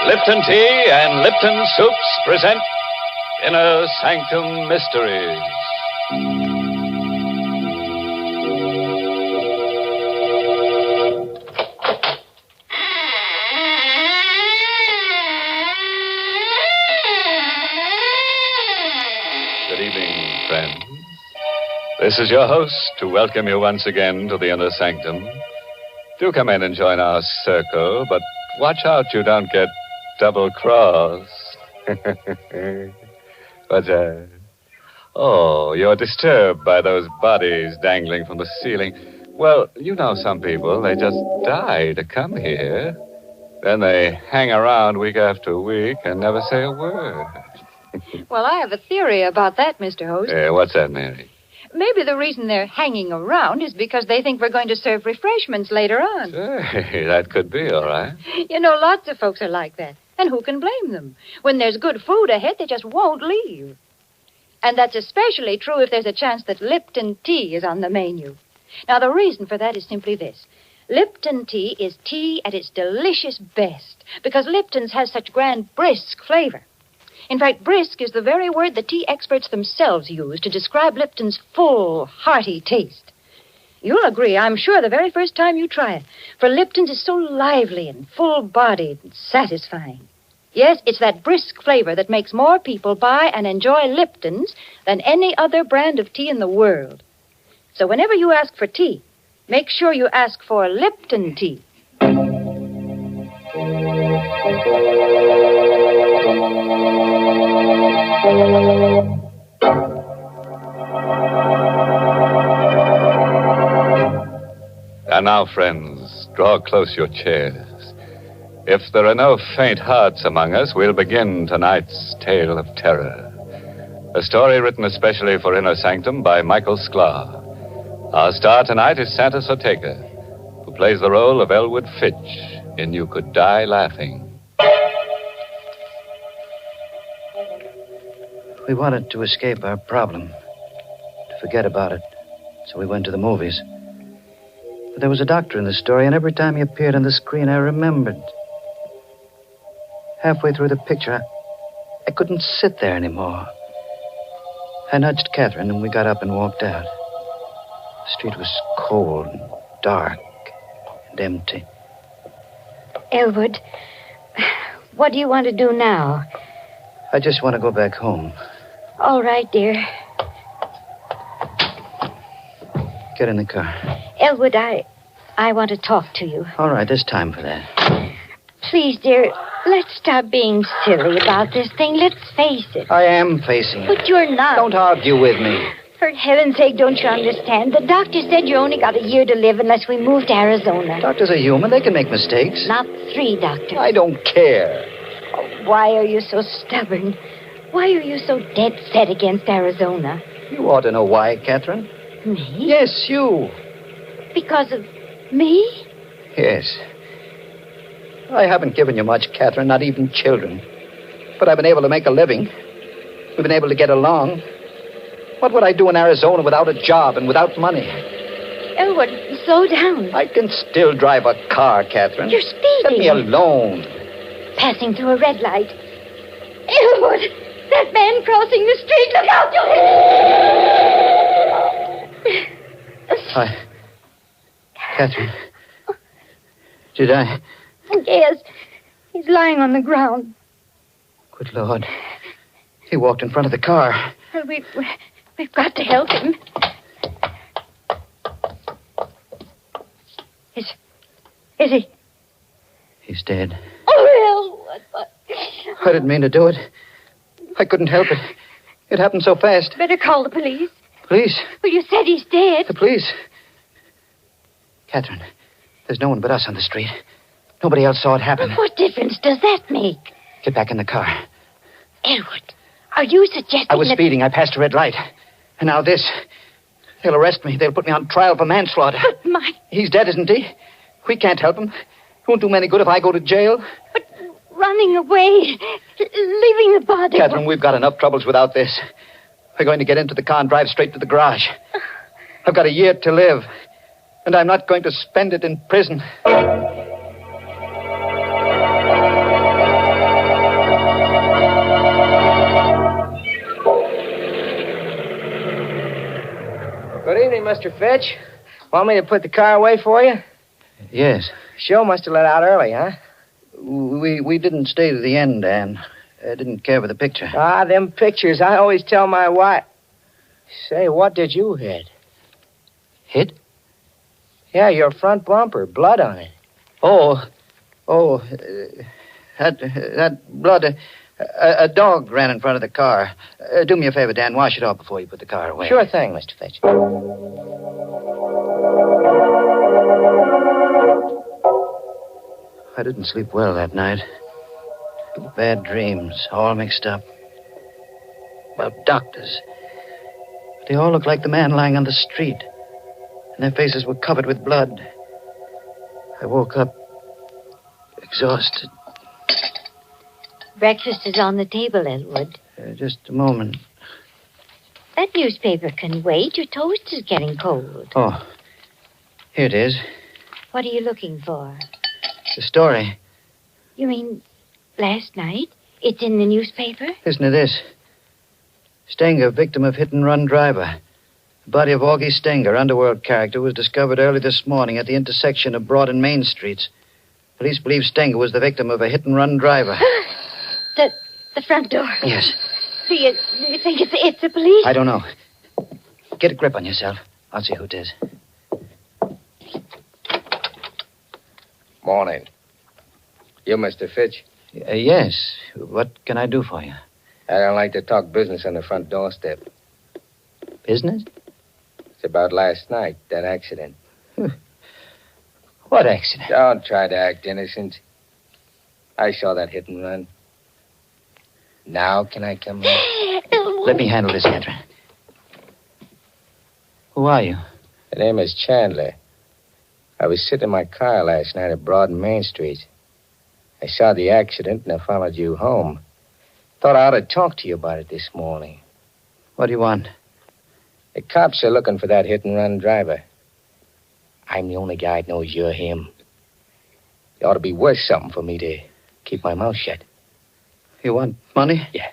Lipton Tea and Lipton Soups present Inner Sanctum Mysteries. Good evening, friends. This is your host to welcome you once again to the Inner Sanctum. Do come in and join our circle, but watch out you don't get double-crossed. What's that? Oh, you're disturbed by those bodies dangling from the ceiling. Well, you know some people, they just die to come here. Then they hang around week after week and never say a word. Well, I have a theory about that, Mr. Host. What's that, Mary? Maybe the reason they're hanging around is because they think we're going to serve refreshments later on. Hey, that could be, all right. You know, lots of folks are like that. And who can blame them? When there's good food ahead, they just won't leave. And that's especially true if there's a chance that Lipton tea is on the menu. Now, the reason for that is simply this. Lipton tea is tea at its delicious best because Lipton's has such grand brisk flavor. In fact, brisk is the very word the tea experts themselves use to describe Lipton's full, hearty taste. You'll agree, I'm sure, the very first time you try it, for Lipton's is so lively and full-bodied and satisfying. Yes, it's that brisk flavor that makes more people buy and enjoy Lipton's than any other brand of tea in the world. So whenever you ask for tea, make sure you ask for Lipton tea. And now, friends, draw close your chairs. If there are no faint hearts among us, we'll begin tonight's tale of terror. A story written especially for Inner Sanctum by Michael Sklar. Our star tonight is Santa Soteka, who plays the role of Elwood Fitch in You Could Die Laughing. We wanted to escape our problem, to forget about it, so we went to the movies. But there was a doctor in the story, and every time he appeared on the screen, I remembered. Halfway through the picture, I couldn't sit there anymore. I nudged Catherine, and we got up and walked out. The street was cold and dark and empty. Elwood, what do you want to do now? I just want to go back home. All right, dear. Get in the car. Elwood, I want to talk to you. All right, there's time for that. Please, dear, let's stop being silly about this thing. Let's face it. I am facing it. But you're not. Don't argue with me. For heaven's sake, don't you understand? The doctor said you only got a year to live unless we move to Arizona. Doctors are human. They can make mistakes. Not 3 doctors. I don't care. Oh, why are you so stubborn? Why are you so dead set against Arizona? You ought to know why, Catherine. Me? Yes, you. Because of me? Yes. I haven't given you much, Catherine, not even children. But I've been able to make a living. We've been able to get along. What would I do in Arizona without a job and without money? Elwood, slow down. I can still drive a car, Catherine. You're speeding. Let me alone. Passing through a red light. Elwood, that man crossing the street. Look out! Catherine. Did I? Yes. He's lying on the ground. Good Lord. He walked in front of the car. Well, we've got to help him. Is he? He's dead. Oh, Elwood. I didn't mean to do it. I couldn't help it. It happened so fast. Better call the police. Police? Well, you said he's dead. The police? Catherine, there's no one but us on the street. Nobody else saw it happen. What difference does that make? Get back in the car. Elwood, are you suggesting I was speeding. I passed a red light. And now this. They'll arrest me. They'll put me on trial for manslaughter. But my... He's dead, isn't he? We can't help him. It won't do me any good if I go to jail. But running away, leaving the body... Catherine, we've got enough troubles without this. We're going to get into the car and drive straight to the garage. I've got a year to live, and I'm not going to spend it in prison. Good evening, Mr. Fitch. Want me to put the car away for you? Yes. Show must have let out early, huh? We didn't stay to the end, Ann. I didn't care for the picture. Ah, them pictures. I always tell my wife. Say, what did you hit? Hit? Yeah, your front bumper. Blood on it. That blood. A dog ran in front of the car. Do me a favor, Dan. Wash it off before you put the car away. Sure thing, Mr. Fitch. I didn't sleep well that night. Bad dreams, all mixed up. About doctors. They all looked like the man lying on the street. And their faces were covered with blood. I woke up exhausted. Breakfast is on the table, Elwood. Just a moment. That newspaper can wait. Your toast is getting cold. Oh, here it is. What are you looking for? The story. You mean last night? It's in the newspaper? Listen to this. Stenger, victim of hit-and-run driver. The body of Augie Stenger, underworld character, was discovered early this morning at the intersection of Broad and Main Streets. Police believe Stenger was the victim of a hit-and-run driver. The front door. Yes. Do you think it's the police? I don't know. Get a grip on yourself. I'll see who it is. Morning. You, Mr. Fitch? Yes. What can I do for you? I don't like to talk business on the front doorstep. Business? It's about last night, that accident. What accident? Don't try to act innocent. I saw that hit and run. Now can I come in? Let me handle this, Catherine. Who are you? The name is Chandler. I was sitting in my car last night at Broad and Main Street. I saw the accident and I followed you home. Thought I ought to talk to you about it this morning. What do you want? The cops are looking for that hit-and-run driver. I'm the only guy that knows you're him. It ought to be worth something for me to keep my mouth shut. You want money? Yeah.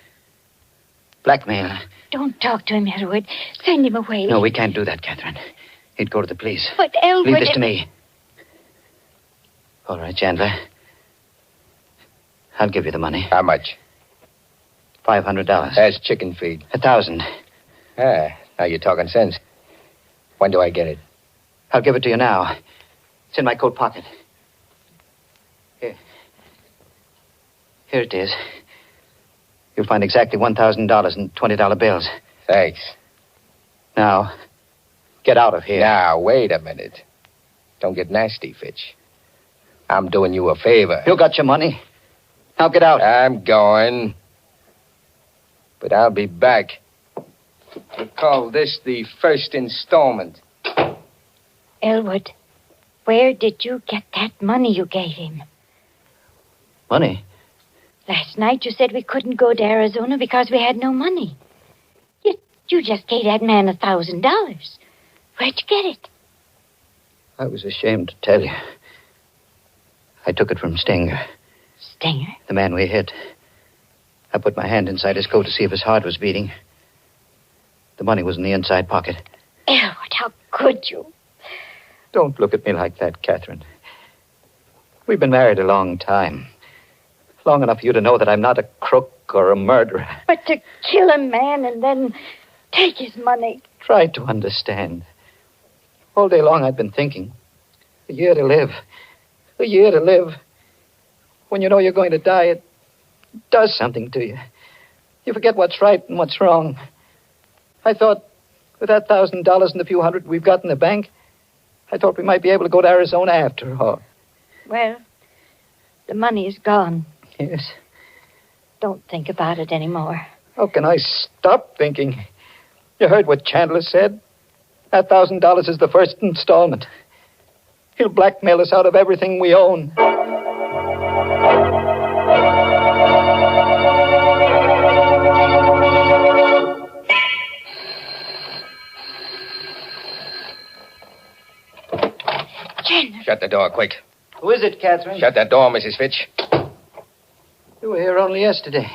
Blackmail. Don't talk to him, Elwood. Send him away. No, we can't do that, Catherine. He'd go to the police. But Elwood... Leave this to me. All right, Chandler. I'll give you the money. How much? $500. That's chicken feed. 1,000. Ah, now you're talking sense. When do I get it? I'll give it to you now. It's in my coat pocket. Here. Here it is. You'll find exactly $1,000 in $20 bills. Thanks. Now, get out of here. Now, wait a minute. Don't get nasty, Fitch. I'm doing you a favor. You got your money. Now get out. I'm going. But I'll be back. We call this the first installment. Elwood, where did you get that money you gave him? Money? Last night you said we couldn't go to Arizona because we had no money. You just gave that man $1,000. Where'd you get it? I was ashamed to tell you. I took it from Stenger. Stenger? The man we hit. I put my hand inside his coat to see if his heart was beating. The money was in the inside pocket. Elwood, how could you? Don't look at me like that, Catherine. We've been married a long time. Long enough for you to know that I'm not a crook or a murderer. But to kill a man and then take his money. Try to understand. All day long I've been thinking. A year to live. A year to live. When you know you're going to die, it does something to you. You forget what's right and what's wrong. I thought, with that $1,000 and the few hundred we've got in the bank, I thought we might be able to go to Arizona after all. Well, the money is gone. Yes. Don't think about it anymore. How can I stop thinking? You heard what Chandler said? That $1,000 is the first installment. He'll blackmail us out of everything we own. Shut the door, quick. Who is it, Catherine? Shut that door, Mrs. Fitch. You were here only yesterday.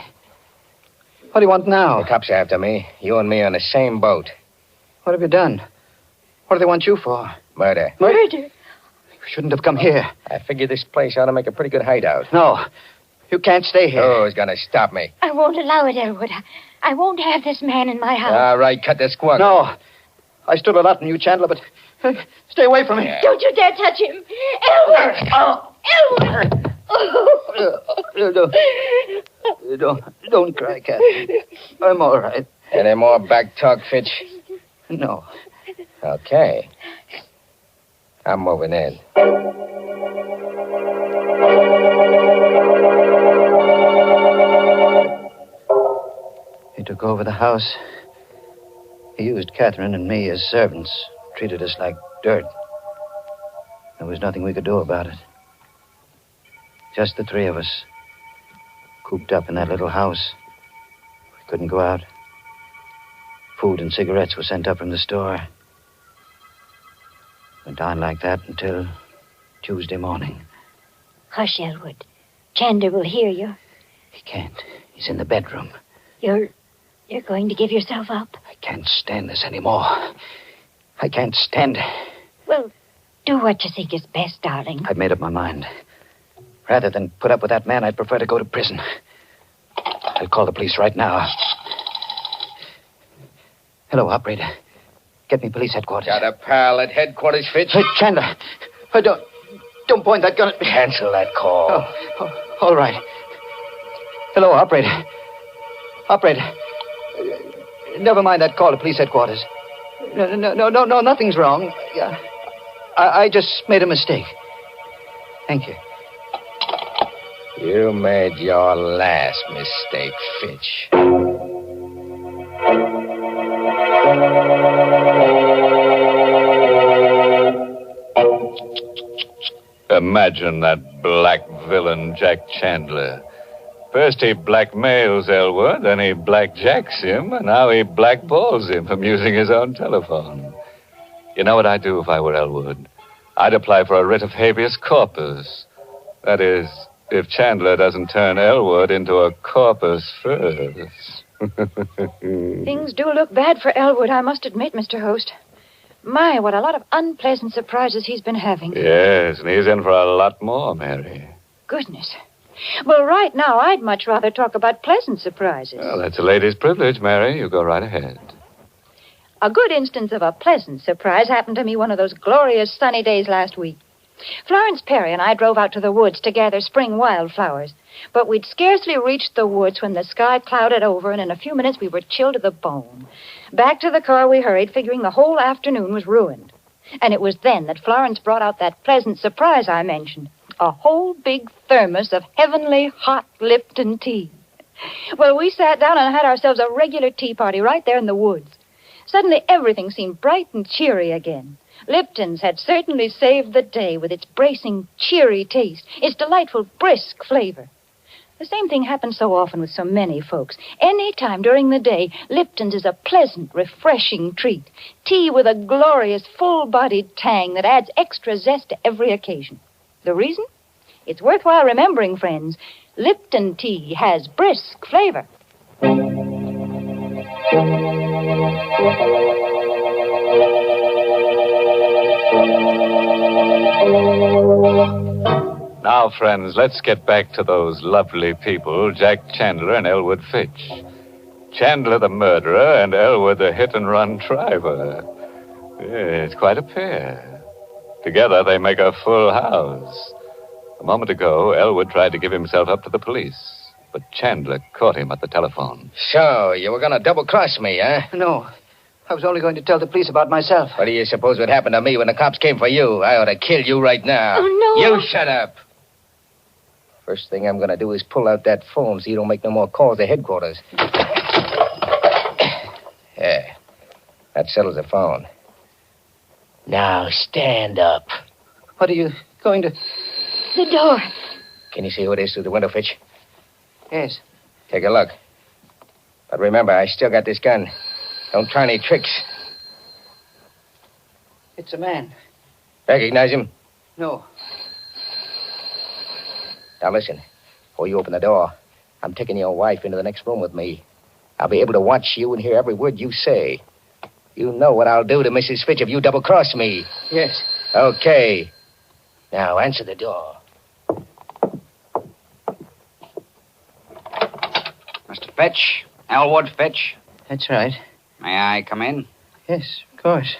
What do you want now? The cops are after me. You and me on the same boat. What have you done? What do they want you for? Murder. Murder? You shouldn't have come here. I figured this place ought to make a pretty good hideout. No. You can't stay here. Who's going to stop me? I won't allow it, Elwood. I won't have this man in my house. All right, cut the squawk. No. I stood a lot from you, Chandler, but stay away from me. Yeah. Don't you dare touch him. Elwood! Elwood! Don't cry, Catherine. I'm all right. Any more back talk, Fitch? No. Okay. I'm moving in. He took over the house. He used Catherine and me as servants, treated us like dirt. There was nothing we could do about it. Just the three of us, cooped up in that little house. We couldn't go out. Food and cigarettes were sent up from the store. Went on like that until Tuesday morning. Hush, Elwood. Chandler will hear you. He can't. He's in the bedroom. You're going to give yourself up? I can't stand this anymore. I can't stand it. Well, do what you think is best, darling. I've made up my mind. Rather than put up with that man, I'd prefer to go to prison. I'll call the police right now. Hello, operator. Get me police headquarters. Got a pal at headquarters, Fitch? Hey, Chandler. Don't point that gun at me. Cancel that call. Oh, all right. Hello, operator. Operator. Never mind that call to police headquarters. No, nothing's wrong. I just made a mistake. Thank you. You made your last mistake, Fitch. Imagine that black villain, Jack Chandler. First he blackmails Elwood, then he blackjacks him, and now he blackballs him from using his own telephone. You know what I'd do if I were Elwood? I'd apply for a writ of habeas corpus. That is, if Chandler doesn't turn Elwood into a corpus first. Things do look bad for Elwood, I must admit, Mr. Host. My, what a lot of unpleasant surprises he's been having. Yes, and he's in for a lot more, Mary. Goodness. Well, right now, I'd much rather talk about pleasant surprises. Well, that's a lady's privilege, Mary. You go right ahead. A good instance of a pleasant surprise happened to me one of those glorious sunny days last week. Florence Perry and I drove out to the woods to gather spring wildflowers. But we'd scarcely reached the woods when the sky clouded over, and in a few minutes we were chilled to the bone. Back to the car we hurried, figuring the whole afternoon was ruined. And it was then that Florence brought out that pleasant surprise I mentioned. A whole big thermos of heavenly hot Lipton tea. Well, we sat down and had ourselves a regular tea party right there in the woods. Suddenly everything seemed bright and cheery again. Lipton's had certainly saved the day with its bracing, cheery taste, its delightful, brisk flavor. The same thing happens so often with so many folks. Any time during the day, Lipton's is a pleasant, refreshing treat. Tea with a glorious, full-bodied tang that adds extra zest to every occasion. The reason? It's worthwhile remembering, friends. Lipton tea has brisk flavor. Now, friends, let's get back to those lovely people, Jack Chandler and Elwood Fitch. Chandler the murderer and Elwood the hit-and-run driver. It's quite a pair. Together they make a full house. A moment ago, Elwood tried to give himself up to the police, but Chandler caught him at the telephone. So, you were going to double-cross me, huh? No. I was only going to tell the police about myself. What do you suppose would happen to me when the cops came for you? I ought to kill you right now. Oh, no. You shut up. First thing I'm going to do is pull out that phone so you don't make no more calls to headquarters. Yeah. That settles the phone. Now stand up. What are you going to... The door. Can you see who it is through the window, Fitch? Yes. Take a look. But remember, I still got this gun. Don't try any tricks. It's a man. Recognize him? No. Now listen, before you open the door, I'm taking your wife into the next room with me. I'll be able to watch you and hear every word you say. You know what I'll do to Mrs. Fitch if you double-cross me. Yes. Okay. Now, answer the door. Mr. Fitch? Elwood Fitch? That's right. May I come in? Yes, of course.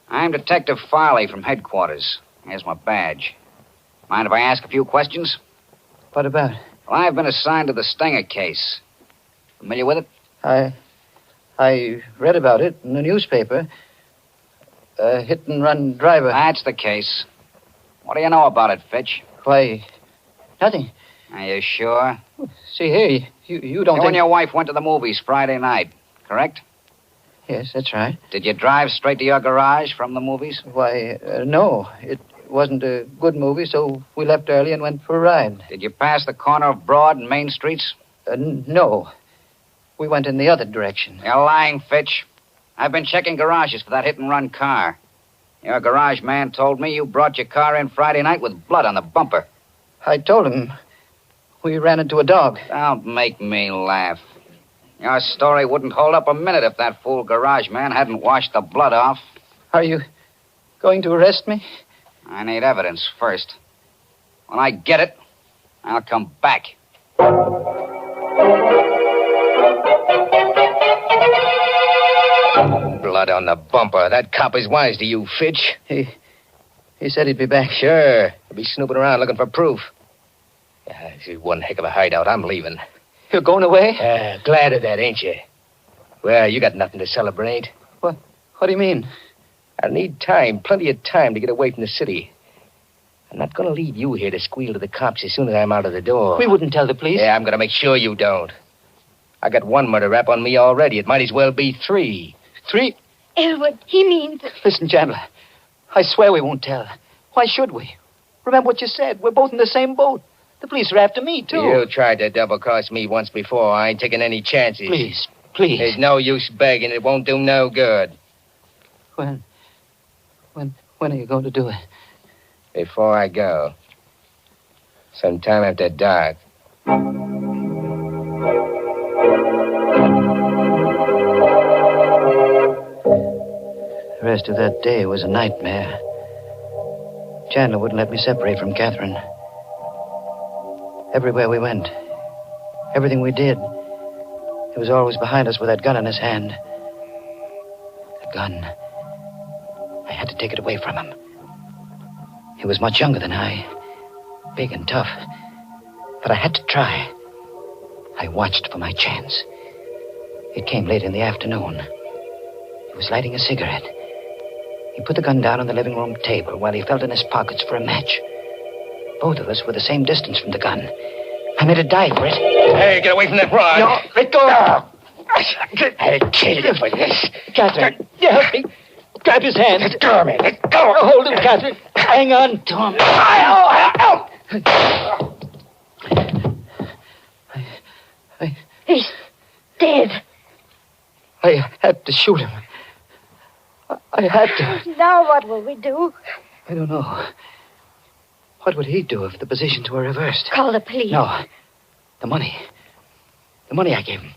I'm Detective Farley from headquarters. Here's my badge. Mind if I ask a few questions? What about? Well, I've been assigned to the Stenger case. Familiar with it? I read about it in the newspaper. A hit-and-run driver. That's the case. What do you know about it, Fitch? Why, nothing. Are you sure? See here, you don't You think... and your wife went to the movies Friday night, correct? Yes, that's right. Did you drive straight to your garage from the movies? Why, no. It wasn't a good movie, so we left early and went for a ride. Did you pass the corner of Broad and Main Streets? No. We went in the other direction. You're lying, Fitch. I've been checking garages for that hit-and-run car. Your garage man told me you brought your car in Friday night with blood on the bumper. I told him we ran into a dog. Don't make me laugh. Your story wouldn't hold up a minute if that fool garage man hadn't washed the blood off. Are you going to arrest me? I need evidence first. When I get it, I'll come back. Blood on the bumper. That cop is wise to you, Fitch. He said he'd be back. Sure. He'll be snooping around looking for proof. Yeah, this is one heck of a hideout. I'm leaving. You're going away? Glad of that, ain't you? Well, you got nothing to celebrate. What do you mean? I need time, plenty of time to get away from the city. I'm not going to leave you here to squeal to the cops as soon as I'm out of the door. We wouldn't tell the police. Yeah, I'm going to make sure you don't. I got one murder rap on me already. It might as well be 3. 3? Elwood, he means... Listen, Chandler. I swear we won't tell. Why should we? Remember what you said. We're both in the same boat. The police are after me, too. You tried to double-cross me once before. I ain't taking any chances. Please. There's no use begging. It won't do no good. When are you going to do it? Before I go. Sometime after dark. The rest of that day was a nightmare. Chandler wouldn't let me separate from Catherine. Everywhere we went, everything we did, he was always behind us with that gun in his hand. The gun. I had to take it away from him. He was much younger than I, big and tough. But I had to try. I watched for my chance. It came late in the afternoon. He was lighting a cigarette. He put the gun down on the living room table while he felt in his pockets for a match. Both of us were the same distance from the gun. I made a dive for it. Hey, get away from that rod. No, let go. I'll kill you for this. Catherine, help me. Grab his hand. Let go of me. Let go. Hold him, Catherine. Hang on to him. He's dead. I had to shoot him. I had to. Now what will we do? I don't know. What would he do if the positions were reversed? Call the police. No. The money. The money I gave him.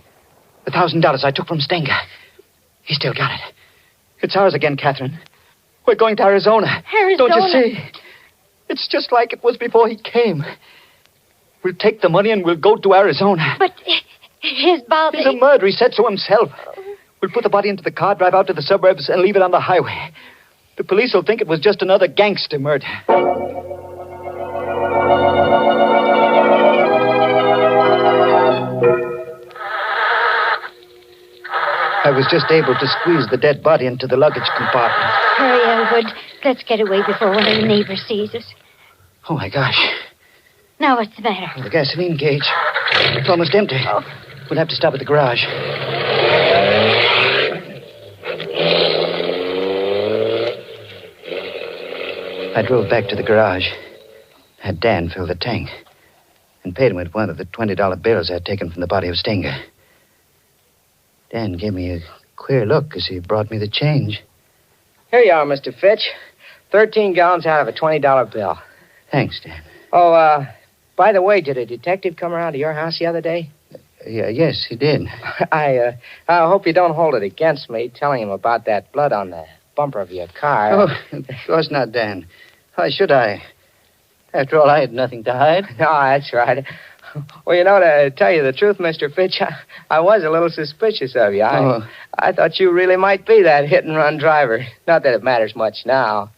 The $1,000 I took from Stenger. He still got it. It's ours again, Catherine. We're going to Arizona. Arizona? Don't you see? It's just like it was before he came. We'll take the money and we'll go to Arizona. But his body... He's a murderer, he said so himself. We'll put the body into the car, drive out to the suburbs, and leave it on the highway. The police will think it was just another gangster murder. I was just able to squeeze the dead body into the luggage compartment. Hurry, Elwood. Let's get away before one of the neighbors sees us. Oh, my gosh. Now, what's the matter? The gasoline gauge. It's almost empty. Oh. We'll have to stop at the garage. I drove back to the garage. Had Dan fill the tank and paid him with one of the $20 bills I'd taken from the body of Stenger. Dan gave me a queer look as he brought me the change. Here you are, Mr. Fitch. 13 gallons out of a $20 bill. Thanks, Dan. Oh, by the way, did a detective come around to your house the other day? Yes, he did. I hope you don't hold it against me telling him about that blood on the bumper of your car. Oh, of course not, Dan. Why should I? After all, I had nothing to hide. No, that's right. Well, to tell you the truth, Mr. Fitch, I was a little suspicious of you. I thought you really might be that hit-and-run driver. Not that it matters much now.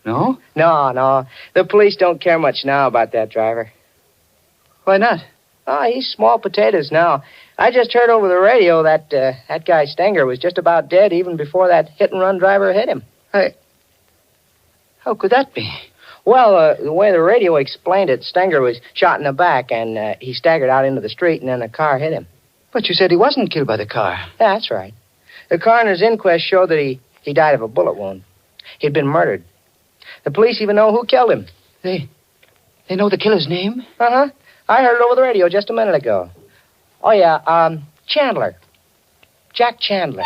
No? No. The police don't care much now about that driver. Why not? Oh, he's small potatoes now. I just heard over the radio that that guy Stenger was just about dead even before that hit-and-run driver hit him. How could that be? Well, the way the radio explained it, Stenger was shot in the back, and he staggered out into the street, and then a car hit him. But you said he wasn't killed by the car. Yeah, that's right. The coroner's inquest showed that he died of a bullet wound. He'd been murdered. The police even know who killed him. They know the killer's name? Uh-huh. I heard it over the radio just a minute ago. Oh, yeah, Chandler. Jack Chandler.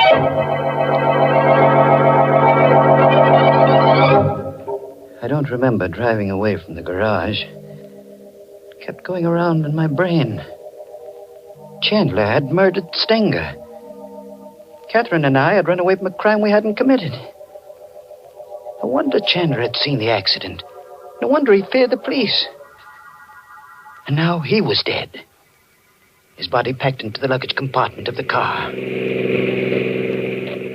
I don't remember driving away from the garage. It kept going around in my brain. Chandler had murdered Stenger. Catherine and I had run away from a crime we hadn't committed. No wonder Chandler had seen the accident. No wonder he feared the police. And now he was dead. His body packed into the luggage compartment of the car.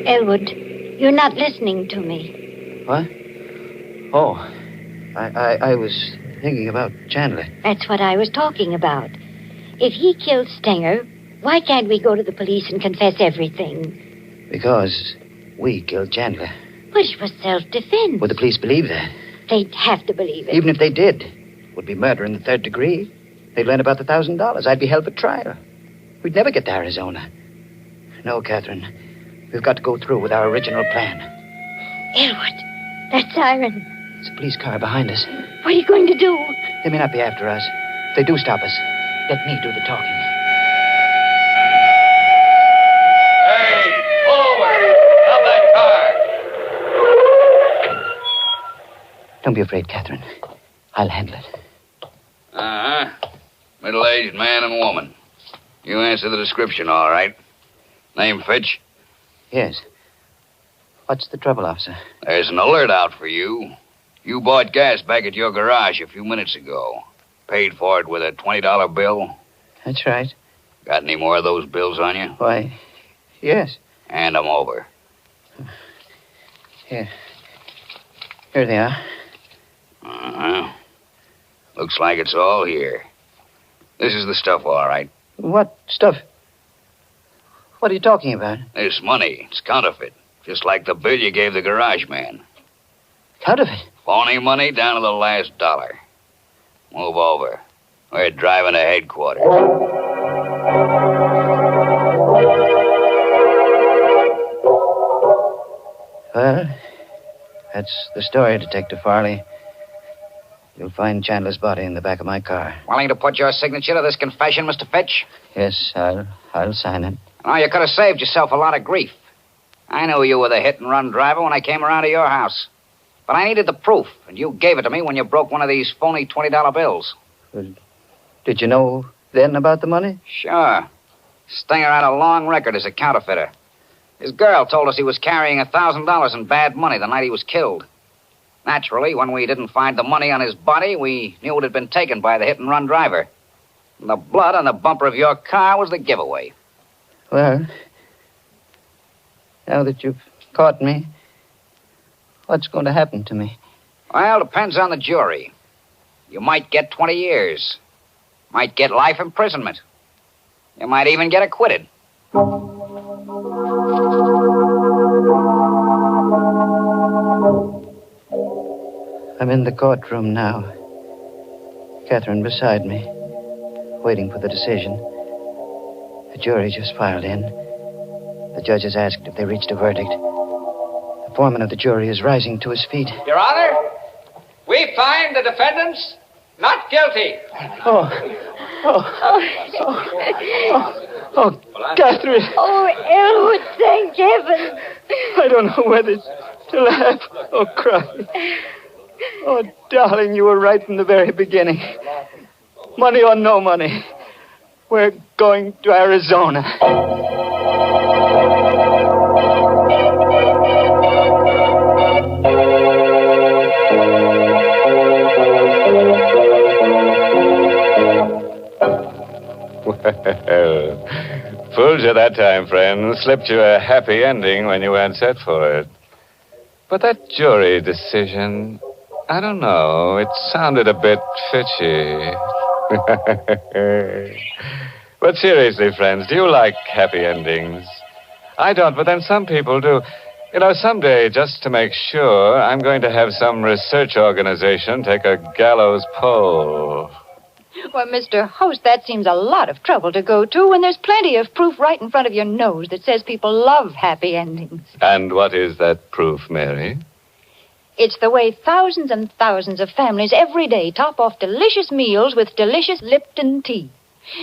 Elwood, you're not listening to me. What? Oh, I was thinking about Chandler. That's what I was talking about. If he killed Stenger, why can't we go to the police and confess everything? Because we killed Chandler. But it was self-defense. Would the police believe that? They'd have to believe it. Even if they did, it would be murder in the third degree. They'd learn about the $1,000. I'd be held for trial. We'd never get to Arizona. No, Catherine. We've got to go through with our original plan. Elwood, that siren. It's a police car behind us. What are you going to do? They may not be after us. If they do stop us, let me do the talking. Hey, forward! Stop that car! Don't be afraid, Catherine. I'll handle it. Uh-huh. Middle-aged man and woman. You answer the description, all right. Name Fitch? Yes. What's the trouble, officer? There's an alert out for you. You bought gas back at your garage a few minutes ago. Paid for it with a $20 bill. That's right. Got any more of those bills on you? Why, yes. Hand them over. Here they are. Uh-huh. Looks like it's all here. This is the stuff, all right. What stuff? What are you talking about? This money, it's counterfeit. Just like the bill you gave the garage man. Counterfeit? Phony money down to the last dollar. Move over. We're driving to headquarters. Well, that's the story, Detective Farley. You'll find Chandler's body in the back of my car. Willing to put your signature to this confession, Mr. Fitch? Yes, I'll sign it. Oh, you could have saved yourself a lot of grief. I knew you were the hit-and-run driver when I came around to your house. But I needed the proof, and you gave it to me when you broke one of these phony $20 bills. Did you know then about the money? Sure. Stenger had a long record as a counterfeiter. His girl told us he was carrying $1,000 in bad money the night he was killed. Naturally, when we didn't find the money on his body, we knew it had been taken by the hit-and-run driver. And the blood on the bumper of your car was the giveaway. Well, now that you've caught me, what's going to happen to me? Well, depends on the jury. You might get 20 years. Might get life imprisonment. You might even get acquitted. I'm in the courtroom now. Catherine beside me, waiting for the decision. The jury just filed in. The judge has asked if they reached a verdict. The foreman of the jury is rising to his feet. Your Honor, we find the defendants not guilty. Oh, Catherine. Oh, Elwood, thank heaven. I don't know where this To laugh or cry. Oh, darling, you were right from the very beginning. Money or no money, we're going to Arizona. Well, fooled you that time, friend. Slipped you a happy ending when you weren't set for it. But that jury decision, I don't know. It sounded a bit fishy. But seriously, friends, do you like happy endings? I don't, but then some people do. You know, someday, just to make sure, I'm going to have some research organization take a gallows poll. Well, Mr. Host, that seems a lot of trouble to go to when there's plenty of proof right in front of your nose that says people love happy endings. And what is that proof, Mary? It's the way thousands and thousands of families every day top off delicious meals with delicious Lipton tea.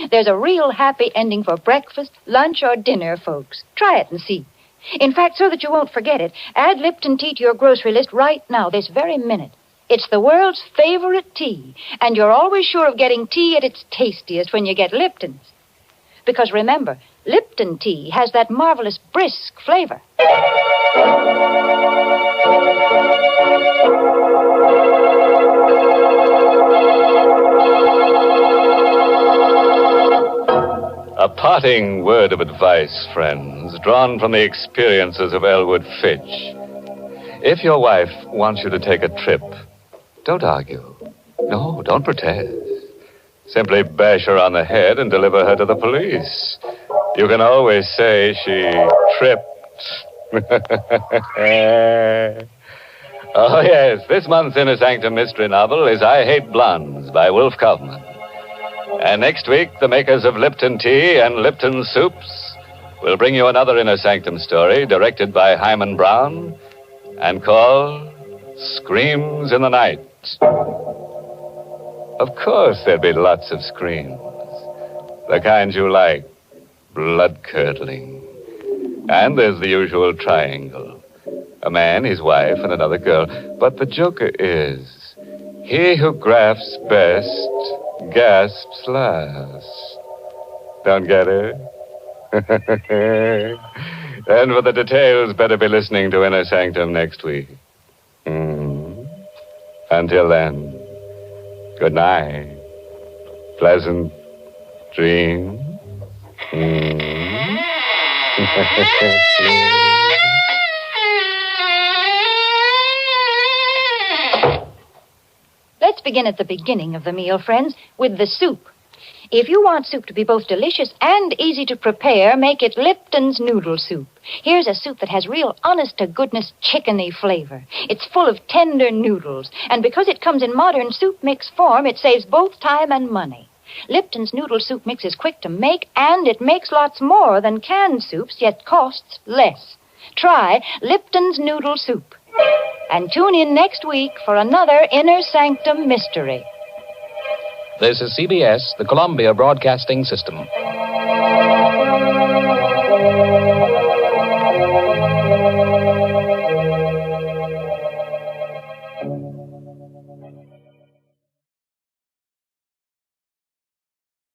There's a real happy ending for breakfast, lunch, or dinner, folks. Try it and see. In fact, so that you won't forget it, add Lipton tea to your grocery list right now, this very minute. It's the world's favorite tea, and you're always sure of getting tea at its tastiest when you get Lipton's. Because remember, Lipton tea has that marvelous brisk flavor. A parting word of advice, friends, drawn from the experiences of Elwood Fitch. If your wife wants you to take a trip, don't argue. No, don't protest. Simply bash her on the head and deliver her to the police. You can always say she tripped. Oh, yes, this month's Inner Sanctum mystery novel is I Hate Blondes by Wolf Kaufman. And next week, the makers of Lipton Tea and Lipton Soups will bring you another Inner Sanctum story directed by Hyman Brown and called Screams in the Night. Of course, there'll be lots of screams. The kind you like, blood-curdling. And there's the usual triangle. A man, his wife, and another girl. But the joker is, he who grasps best gasps last. Don't get it? And for the details, better be listening to Inner Sanctum next week. Until then, good night. Pleasant dreams. Let's begin at the beginning of the meal, friends, with the soup. If you want soup to be both delicious and easy to prepare, make it Lipton's noodle soup. Here's a soup that has real honest-to-goodness chickeny flavor. It's full of tender noodles, and because it comes in modern soup mix form, it saves both time and money. Lipton's noodle soup mix is quick to make, and it makes lots more than canned soups, yet costs less. Try Lipton's noodle soup. And tune in next week for another Inner Sanctum mystery. This is CBS, the Columbia Broadcasting System.